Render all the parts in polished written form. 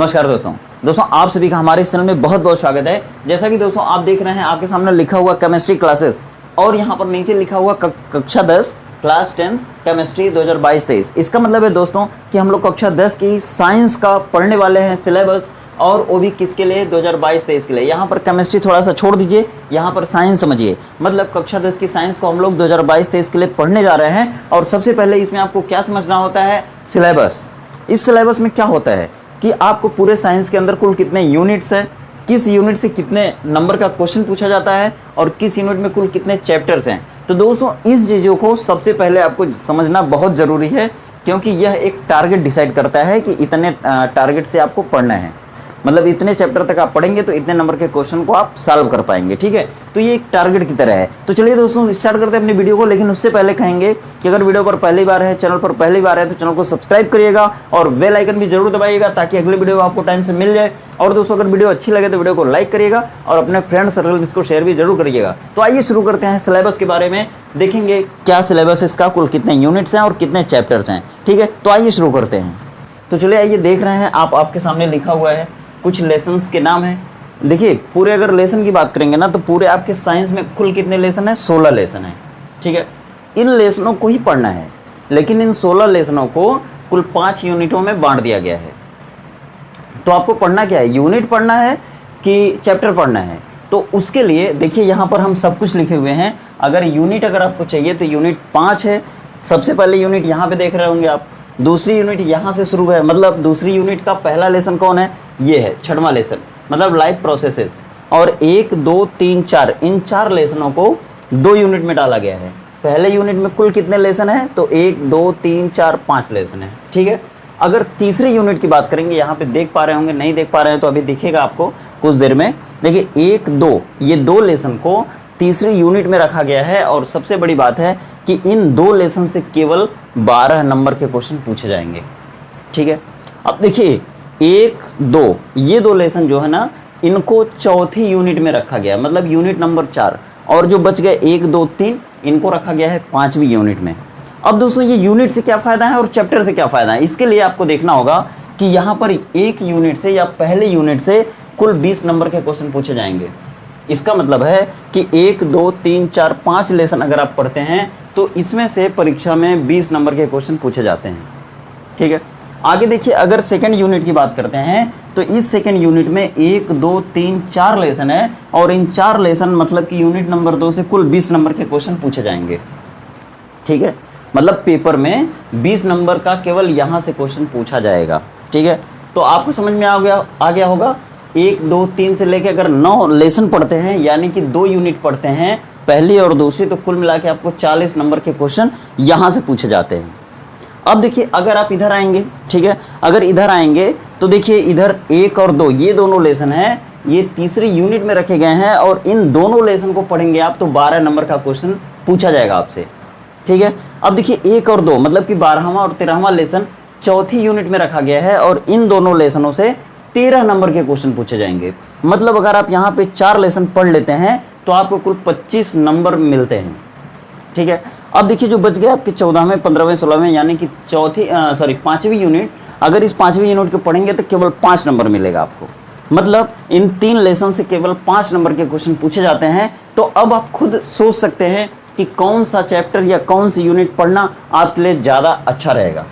नमस्कार दोस्तों आप सभी का हमारे इस चैनल में बहुत बहुत स्वागत है। जैसा कि दोस्तों आप देख रहे हैं, आपके सामने लिखा हुआ केमिस्ट्री क्लासेस और यहाँ पर नीचे लिखा हुआ कक्षा 10 क्लास 10 केमिस्ट्री 2022-23। इसका मतलब है दोस्तों कि हम लोग कक्षा 10 की साइंस का पढ़ने वाले हैं सिलेबस, और वो भी किसके लिए, 2022-23 के लिए। यहाँ पर केमिस्ट्री थोड़ा सा छोड़ दीजिए, यहाँ पर साइंस समझिए। मतलब कक्षा 10 की साइंस को हम लोग 2022-23 के लिए पढ़ने जा रहे हैं। और सबसे पहले इसमें आपको क्या समझना होता है, सिलेबस। इस सिलेबस में क्या होता है कि आपको पूरे साइंस के अंदर कुल कितने यूनिट्स हैं, किस यूनिट से कितने नंबर का क्वेश्चन पूछा जाता है, और किस यूनिट में कुल कितने चैप्टर्स हैं। तो दोस्तों इस चीज़ों को सबसे पहले आपको समझना बहुत ज़रूरी है, क्योंकि यह एक टारगेट डिसाइड करता है कि इतने टारगेट से आपको पढ़ना है। मतलब इतने चैप्टर तक आप पढ़ेंगे तो इतने नंबर के क्वेश्चन को आप सॉल्व कर पाएंगे। ठीक है, तो ये एक टारगेट की तरह है। तो चलिए दोस्तों स्टार्ट करते हैं अपनी वीडियो को। लेकिन उससे पहले कहेंगे कि अगर वीडियो पर पहली बार है, चैनल पर पहली बार है, तो चैनल को सब्सक्राइब करिएगा और बेल आइकन भी जरूर दबाइएगा, ताकि अगली वीडियो आपको टाइम से मिल जाए। और दोस्तों अगर वीडियो अच्छी लगे तो वीडियो को लाइक करिएगा और अपने फ्रेंड सर्कल में इसको शेयर भी जरूर करिएगा। तो आइए शुरू करते हैं सिलेबस के बारे में। देखेंगे क्या सिलेबस है इसका, कुल कितने यूनिट्स हैं और कितने चैप्टर्स हैं। ठीक है, तो आइए शुरू करते हैं। तो चलिए आइए, देख रहे हैं आपके सामने लिखा हुआ है कुछ लेसन्स के नाम हैं। देखिए पूरे अगर लेसन की बात करेंगे ना, तो पूरे आपके साइंस में कुल कितने लेसन है, 16 लेसन है। ठीक है, इन लेसनों को ही पढ़ना है, लेकिन इन 16 लेसनों को कुल 5 यूनिटों में बांट दिया गया है। तो आपको पढ़ना क्या है, यूनिट पढ़ना है कि चैप्टर पढ़ना है। तो उसके लिए देखिए यहाँ पर हम सब कुछ लिखे हुए हैं। अगर यूनिट अगर आपको चाहिए तो यूनिट 5 है। सबसे पहले यूनिट यहाँ पे देख रहे होंगे आप, दूसरी यूनिट यहाँ से शुरू है। मतलब दूसरी यूनिट का पहला लेसन कौन है, ये है 6वां लेसन, मतलब लाइफ प्रोसेसेस। और 1, 2, 3, 4 इन 4 लेसनों को 2 यूनिट में डाला गया है। पहले यूनिट में कुल कितने लेसन है, तो 1, 2, 3, 4, 5 लेसन है। ठीक है, अगर तीसरी यूनिट की बात करेंगे, यहाँ पे देख पा रहे होंगे, नहीं देख पा रहे हैं तो अभी दिखेगा आपको कुछ देर में। देखिए 1, 2 ये 2 लेसन को तीसरी यूनिट में रखा गया है। और सबसे बड़ी बात है कि इन 2 लेसन से केवल 12 नंबर के क्वेश्चन पूछे जाएंगे। ठीक है, अब देखिए 1, 2 ये 2 लेसन जो है ना, इनको चौथी यूनिट में रखा गया, मतलब यूनिट नंबर 4। और जो बच गए 1, 2, 3 इनको रखा गया है 5वीं यूनिट में। अब दोस्तों ये यूनिट से क्या फ़ायदा है और चैप्टर से क्या फ़ायदा है, इसके लिए आपको देखना होगा कि यहाँ पर एक यूनिट से या पहले यूनिट से कुल 20 नंबर के क्वेश्चन पूछे जाएंगे। इसका मतलब है कि 1, 2, 3, 4, 5 लेसन अगर आप पढ़ते हैं तो इसमें से परीक्षा में 20 नंबर के क्वेश्चन पूछे जाते हैं। ठीक है, आगे देखिए, अगर सेकंड यूनिट की बात करते हैं तो इस सेकंड यूनिट में 1, 2, 3, 4 लेसन है। और इन 4 लेसन मतलब कि यूनिट नंबर 2 से कुल 20 नंबर के क्वेश्चन पूछे जाएंगे। ठीक है, मतलब पेपर में 20 नंबर का केवल यहाँ से क्वेश्चन पूछा जाएगा। ठीक है, तो आपको समझ में आ गया होगा। 1, 2, 3 से लेकर अगर 9 लेसन पढ़ते हैं, यानी कि 2 यूनिट पढ़ते हैं पहली और दूसरी, तो कुल मिला के आपको 40 नंबर के क्वेश्चन यहाँ से पूछे जाते हैं। अब देखिए अगर आप इधर आएंगे, ठीक है, अगर इधर आएंगे तो देखिए इधर 1 और 2 ये दोनों लेसन हैं, ये तीसरी यूनिट में रखे गए हैं। और इन दोनों लेसन को पढ़ेंगे आप तो 12 नंबर का क्वेश्चन पूछा जाएगा आपसे। ठीक है, अब देखिए 1 और 2 मतलब कि 12वां और 13वां लेसन चौथी यूनिट में रखा गया है। और इन दोनों लेसनों से 13 नंबर के क्वेश्चन पूछे जाएंगे। मतलब अगर आप यहाँ पे 4 लेसन पढ़ लेते हैं तो आपको कुल 25 नंबर मिलते हैं। ठीक है, अब देखिए जो बच गए आपके 14वें, 15वें, 16वें, यानी कि 5वीं यूनिट, अगर इस 5वीं यूनिट को पढ़ेंगे तो केवल 5 नंबर मिलेगा आपको। मतलब इन 3 लेसन से केवल 5 नंबर के क्वेश्चन पूछे जाते हैं। तो अब आप खुद सोच सकते हैं कि कौन सा चैप्टर या कौन सी यूनिट पढ़ना आपके लिए ज़्यादा अच्छा रहेगा।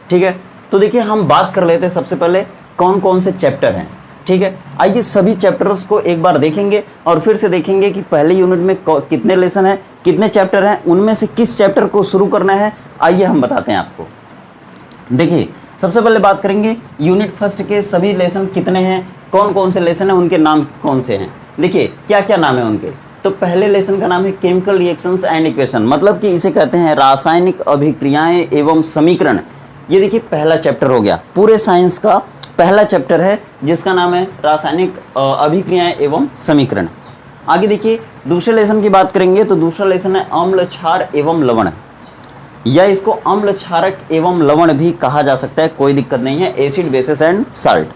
ठीक है, तो देखिए हम बात कर लेते हैं सबसे पहले कौन कौन से चैप्टर हैं। ठीक है, आइए सभी चैप्टर्स को एक बार देखेंगे और फिर से देखेंगे कि पहले यूनिट में कितने लेसन हैं, कितने चैप्टर हैं, उनमें से किस चैप्टर को शुरू करना है। आइए हम बताते हैं आपको। देखिए सबसे पहले बात करेंगे यूनिट फर्स्ट के सभी लेसन कितने हैं, कौन कौन से लेसन हैं, उनके नाम कौन से हैं। देखिए क्या क्या नाम है उनके। तो पहले लेसन का नाम है केमिकल रिएक्शंस एंड इक्वेशन, मतलब कि इसे कहते हैं रासायनिक अभिक्रियाएं एवं समीकरण। ये देखिए पहला चैप्टर हो गया, पूरे साइंस का पहला चैप्टर है जिसका नाम है रासायनिक अभिक्रियाएं एवं समीकरण। आगे देखिए दूसरे लेसन की बात करेंगे तो दूसरा लेसन है अम्ल, क्षार एवं लवण, या इसको अम्ल, क्षारक एवं लवण भी कहा जा सकता है, कोई दिक्कत नहीं है, एसिड, बेसिस एंड साल्ट।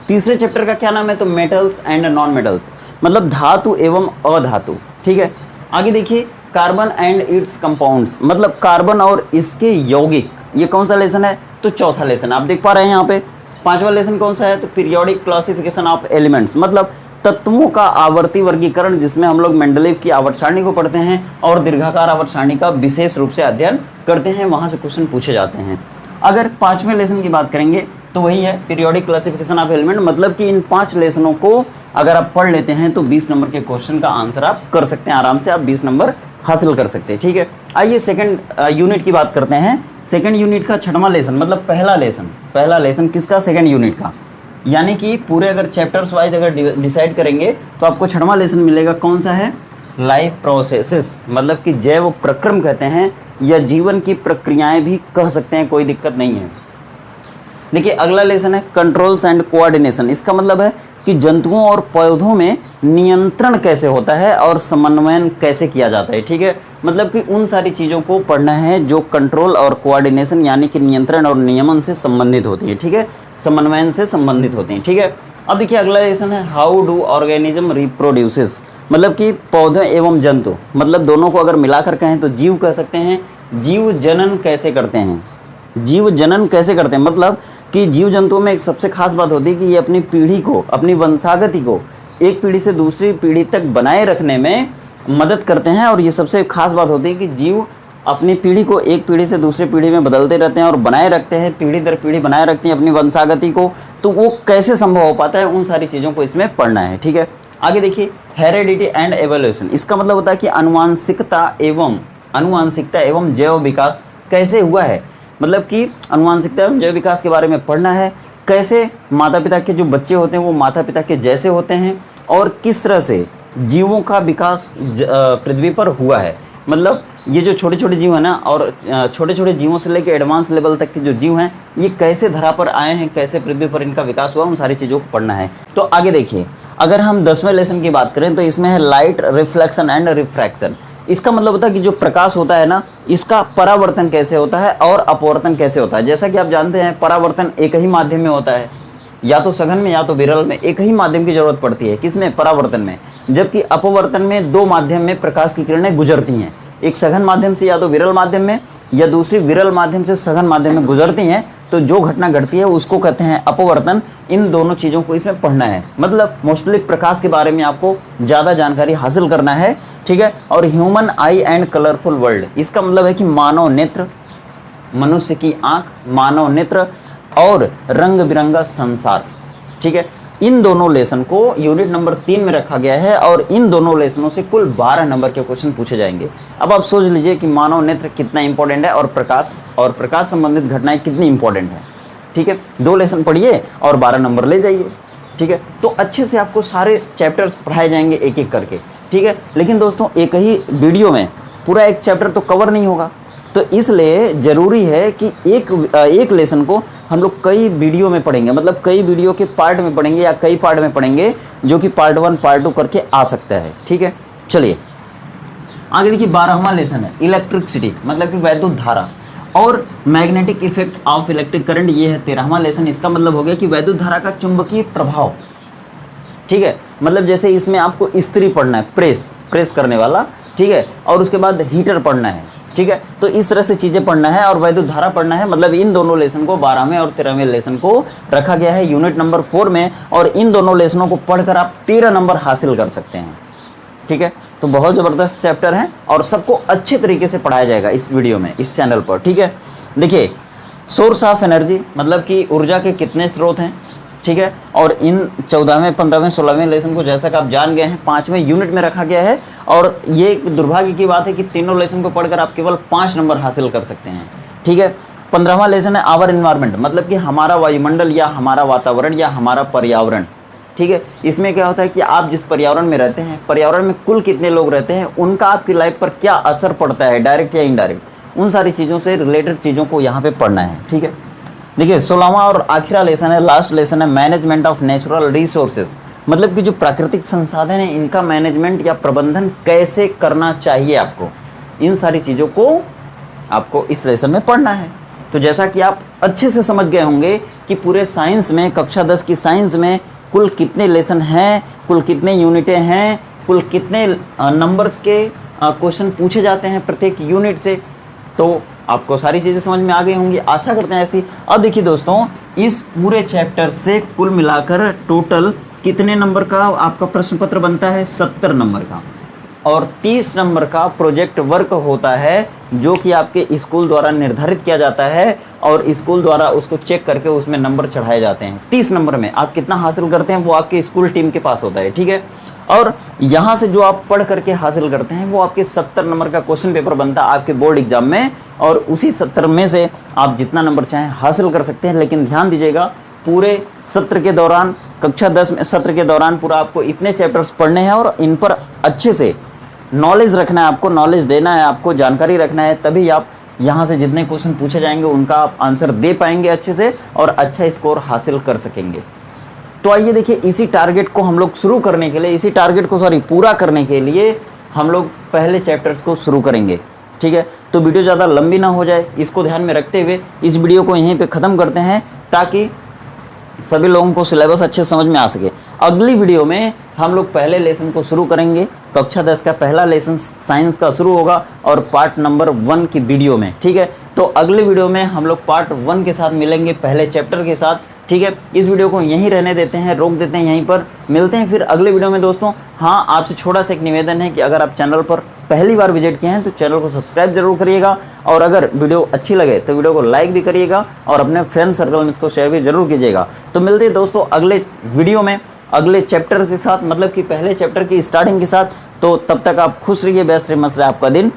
तीसरे चैप्टर का क्या नाम है, तो मेटल्स एंड नॉन मेटल्स, मतलब धातु एवं अधातु। ठीक है, आगे देखिए कार्बन एंड इट्स कंपाउंड्स, मतलब कार्बन और इसके यौगिक। ये कौन सा लेसन है, तो चौथा लेसन आप देख पा रहे हैं यहाँ पे। 5वां लेसन कौन सा है, तो पीरियोडिक क्लासिफिकेशन ऑफ एलिमेंट्स, मतलब तत्वों का आवर्ती वर्गीकरण, जिसमें हम लोग मेंडलीव की आवर्त सारणी को पढ़ते हैं और दीर्घाकार आवर्त सारणी का विशेष रूप से अध्ययन करते हैं, वहां से क्वेश्चन पूछे जाते हैं। अगर 5वें लेसन की बात करेंगे तो वही है पीरियोडिक क्लासिफिकेशन ऑफ एलिमेंट, मतलब कि इन 5 लेसनों को अगर आप पढ़ लेते हैं तो 20 नंबर के क्वेश्चन का आंसर आप कर सकते हैं, आराम से आप 20 नंबर हासिल कर सकते हैं। ठीक है, आइए सेकंड यूनिट की बात करते हैं। सेकंड यूनिट का 6वां लेसन, मतलब पहला लेसन किसका, सेकंड यूनिट का, यानी कि पूरे अगर चैप्टर्स वाइज अगर डिसाइड करेंगे तो आपको 6वां लेसन मिलेगा, कौन सा है, लाइफ प्रोसेसेस, मतलब कि जैव प्रक्रम कहते हैं या जीवन की प्रक्रियाएं भी कह सकते हैं, कोई दिक्कत नहीं है। देखिए अगला लेसन है कंट्रोल्स एंड कोऑर्डिनेशन। इसका मतलब है कि जंतुओं और पौधों में नियंत्रण कैसे होता है और समन्वयन कैसे किया जाता है। ठीक है, मतलब कि उन सारी चीज़ों को पढ़ना है जो कंट्रोल और कोऑर्डिनेशन यानी कि नियंत्रण और नियमन से संबंधित होती है। ठीक है, समन्वयन से संबंधित होती हैं। ठीक है, अब देखिए अगला लेसन है हाउ डू ऑर्गेनिज्म रिप्रोड्यूसेस, मतलब कि पौधे एवं जंतु, मतलब दोनों को अगर मिलाकर कहें तो जीव कह सकते हैं। जीव जनन कैसे करते हैं, जीव जनन कैसे करते हैं, मतलब कि जीव जंतुओं में एक सबसे खास बात होती है कि ये अपनी पीढ़ी को, अपनी वंशागति को एक पीढ़ी से दूसरी पीढ़ी तक बनाए रखने में मदद करते हैं। और ये सबसे खास बात होती है कि जीव अपनी पीढ़ी को एक पीढ़ी से दूसरी पीढ़ी में बदलते रहते हैं और बनाए रखते हैं, पीढ़ी दर पीढ़ी बनाए रखते हैं अपनी वंशागति को। तो वो कैसे संभव हो पाता है, उन सारी चीज़ों को इसमें पढ़ना है। ठीक है, आगे देखिए हेरेडिटी एंड एवोल्यूशन। इसका मतलब होता है कि अनुवांशिकता एवं जैव विकास कैसे हुआ है, मतलब कि अनुवांशिकता एवं जैव विकास के बारे में पढ़ना है। कैसे माता पिता के जो बच्चे होते हैं वो माता पिता के जैसे होते हैं और किस तरह से जीवों का विकास पृथ्वी पर हुआ है। मतलब ये जो छोटे छोटे जीव हैं ना, और छोटे छोटे जीवों से लेकर एडवांस लेवल तक के जो जीव हैं ये कैसे धरा पर आए हैं, कैसे पृथ्वी पर इनका विकास हुआ, उन सारी चीज़ों को पढ़ना है। तो आगे देखिए अगर हम 10वें लेसन की बात करें तो इसमें है लाइट रिफ्लेक्शन एंड रिफ्रैक्शन। इसका मतलब होता है कि जो प्रकाश होता है ना, इसका परावर्तन कैसे होता है और अपवर्तन कैसे होता है। जैसा कि आप जानते हैं परावर्तन एक ही माध्यम में होता है, या तो सघन में या तो विरल में, एक ही माध्यम की जरूरत पड़ती है, किसमें, परावर्तन में। जबकि अपवर्तन में 2 माध्यम में प्रकाश की किरणें गुजरती हैं, एक सघन माध्यम से या तो विरल माध्यम में, या दूसरी विरल माध्यम से सघन माध्यम में गुजरती हैं। तो जो घटना घटती है उसको कहते हैं अपवर्तन। इन दोनों चीज़ों को इसमें पढ़ना है, मतलब मोस्टली प्रकाश के बारे में आपको ज़्यादा जानकारी हासिल करना है। ठीक है, और human I and colourful world, इसका मतलब है कि मानव नेत्र, मनुष्य की आँख, मानव नेत्र और रंग बिरंगा संसार। ठीक है, इन दोनों लेसन को यूनिट नंबर 3 में रखा गया है और इन दोनों लेसनों से कुल 12 नंबर के क्वेश्चन पूछे जाएंगे। अब आप सोच लीजिए कि मानव नेत्र कितना इंपॉर्टेंट है और प्रकाश संबंधित घटनाएं कितनी इंपॉर्टेंट है। ठीक है, 2 लेसन पढ़िए और 12 नंबर ले जाइए। ठीक है, तो अच्छे से आपको सारे चैप्टर्स पढ़ाए जाएंगे एक एक करके। ठीक है, लेकिन दोस्तों एक ही वीडियो में पूरा एक चैप्टर तो कवर नहीं होगा, तो इसलिए ज़रूरी है कि एक लेसन को हम लोग कई वीडियो में पढ़ेंगे, मतलब कई वीडियो के पार्ट में पढ़ेंगे या कई पार्ट में पढ़ेंगे, जो कि पार्ट 1 पार्ट 2 करके आ सकता है। ठीक है, चलिए आगे देखिए 12वां लेसन है इलेक्ट्रिसिटी, मतलब कि वैद्युत धारा और magnetic effect of electric current. ये है 13वां लेसन। इसका मतलब हो गया कि वैद्युत धारा का चुंबकीय प्रभाव। ठीक है, मतलब जैसे इसमें आपको इस्त्री पढ़ना है, प्रेस करने वाला। ठीक है, और उसके बाद हीटर पढ़ना है। ठीक है, तो इस तरह से चीज़ें पढ़ना है और वैद्युत धारा पढ़ना है। मतलब इन दोनों लेसन को 12वें और 13वें लेसन को रखा गया है यूनिट नंबर 4 में, और इन दोनों लेसनों को पढ़कर आप 13 नंबर हासिल कर सकते हैं। ठीक है, तो बहुत ज़बरदस्त चैप्टर हैं और सबको अच्छे तरीके से पढ़ाया जाएगा इस वीडियो में, इस चैनल पर। ठीक है, देखिए सोर्स ऑफ एनर्जी, मतलब कि ऊर्जा के कितने स्रोत हैं। ठीक है, और इन 14वें 15वें 16वें लेसन को जैसा कि आप जान गए हैं 5वें यूनिट में रखा गया है। और ये दुर्भाग्य की बात है कि तीनों लेसन को पढ़कर आप केवल 5 नंबर हासिल कर सकते हैं। ठीक है, 15वां लेसन है आवर इन्वायरमेंट, मतलब कि हमारा वायुमंडल या हमारा वातावरण या हमारा पर्यावरण। ठीक है, इसमें क्या होता है कि आप जिस पर्यावरण में रहते हैं, पर्यावरण में कुल कितने लोग रहते हैं, उनका आपकी लाइफ पर क्या असर पड़ता है, डायरेक्ट या इनडायरेक्ट, उन सारी चीज़ों से रिलेटेड चीज़ों को यहाँ पे पढ़ना है। ठीक है, देखिए 16वां और आखिरी लेसन है, लास्ट लेसन है मैनेजमेंट ऑफ नेचुरल रिसोर्सेज, मतलब कि जो प्राकृतिक संसाधन है इनका मैनेजमेंट या प्रबंधन कैसे करना चाहिए आपको। इन सारी चीज़ों को आपको इस लेसन में पढ़ना है। तो जैसा कि आप अच्छे से समझ गए होंगे कि पूरे साइंस में, कक्षा 10 की साइंस में कुल कितने लेसन हैं, कुल कितने यूनिटें हैं, कुल कितने नंबर्स के क्वेश्चन पूछे जाते हैं प्रत्येक यूनिट से। तो आपको सारी चीज़ें समझ में आ गई होंगी, आशा करते हैं ऐसी। अब देखिए दोस्तों, इस पूरे चैप्टर से कुल मिलाकर टोटल कितने नंबर का आपका प्रश्न पत्र बनता है? 70 नंबर का, और 30 नंबर का प्रोजेक्ट वर्क होता है जो कि आपके स्कूल द्वारा निर्धारित किया जाता है और स्कूल द्वारा उसको चेक करके उसमें नंबर चढ़ाए जाते हैं। 30 नंबर में आप कितना हासिल करते हैं वो आपके स्कूल टीम के पास होता है, ठीक है। और यहाँ से जो आप पढ़ करके हासिल करते हैं वो आपके 70 नंबर का क्वेश्चन पेपर बनता है आपके बोर्ड एग्जाम में, और उसी 70 में से आप जितना नंबर चाहें हासिल कर सकते हैं। लेकिन ध्यान दीजिएगा, पूरे सत्र के दौरान, कक्षा 10 में सत्र के दौरान पूरा आपको इतने चैप्टर्स पढ़ने हैं और इन पर अच्छे से नॉलेज रखना है, आपको नॉलेज देना है, आपको जानकारी रखना है, तभी आप यहाँ से जितने क्वेश्चन पूछे जाएंगे उनका आप आंसर दे पाएंगे अच्छे से और अच्छा स्कोर हासिल कर सकेंगे। तो आइए देखिए, इसी टारगेट को हम लोग शुरू करने के लिए, इसी टारगेट को पूरा करने के लिए हम लोग पहले चैप्टर्स को शुरू करेंगे, ठीक है। तो वीडियो ज़्यादा लंबी ना हो जाए, इसको ध्यान में रखते हुए इस वीडियो को यहीं पे ख़त्म करते हैं ताकि सभी लोगों को सिलेबस अच्छे समझ में आ सके। अगली वीडियो में हम लोग पहले लेसन को शुरू करेंगे। कक्षा 10 का पहला लेसन साइंस का शुरू होगा और पार्ट नंबर 1 की वीडियो में, ठीक है। तो अगले वीडियो में हम लोग पार्ट 1 के साथ मिलेंगे, पहले चैप्टर के साथ, ठीक है। इस वीडियो को यहीं रहने देते हैं, रोक देते हैं यहीं पर, मिलते हैं फिर अगले वीडियो में दोस्तों। हाँ, आपसे छोटा सा एक निवेदन है कि अगर आप चैनल पर पहली बार विजिट किए हैं तो चैनल को सब्सक्राइब जरूर करिएगा, और अगर वीडियो अच्छी लगे तो वीडियो को लाइक भी करिएगा और अपने फ्रेंड सर्कल में इसको शेयर भी जरूर कीजिएगा। तो मिलते हैं दोस्तों अगले वीडियो में अगले चैप्टर के साथ, मतलब कि पहले चैप्टर की स्टार्टिंग के साथ। तो तब तक आप खुश रहिए, व्यस्त रहिए, मस्त रहे आपका दिन।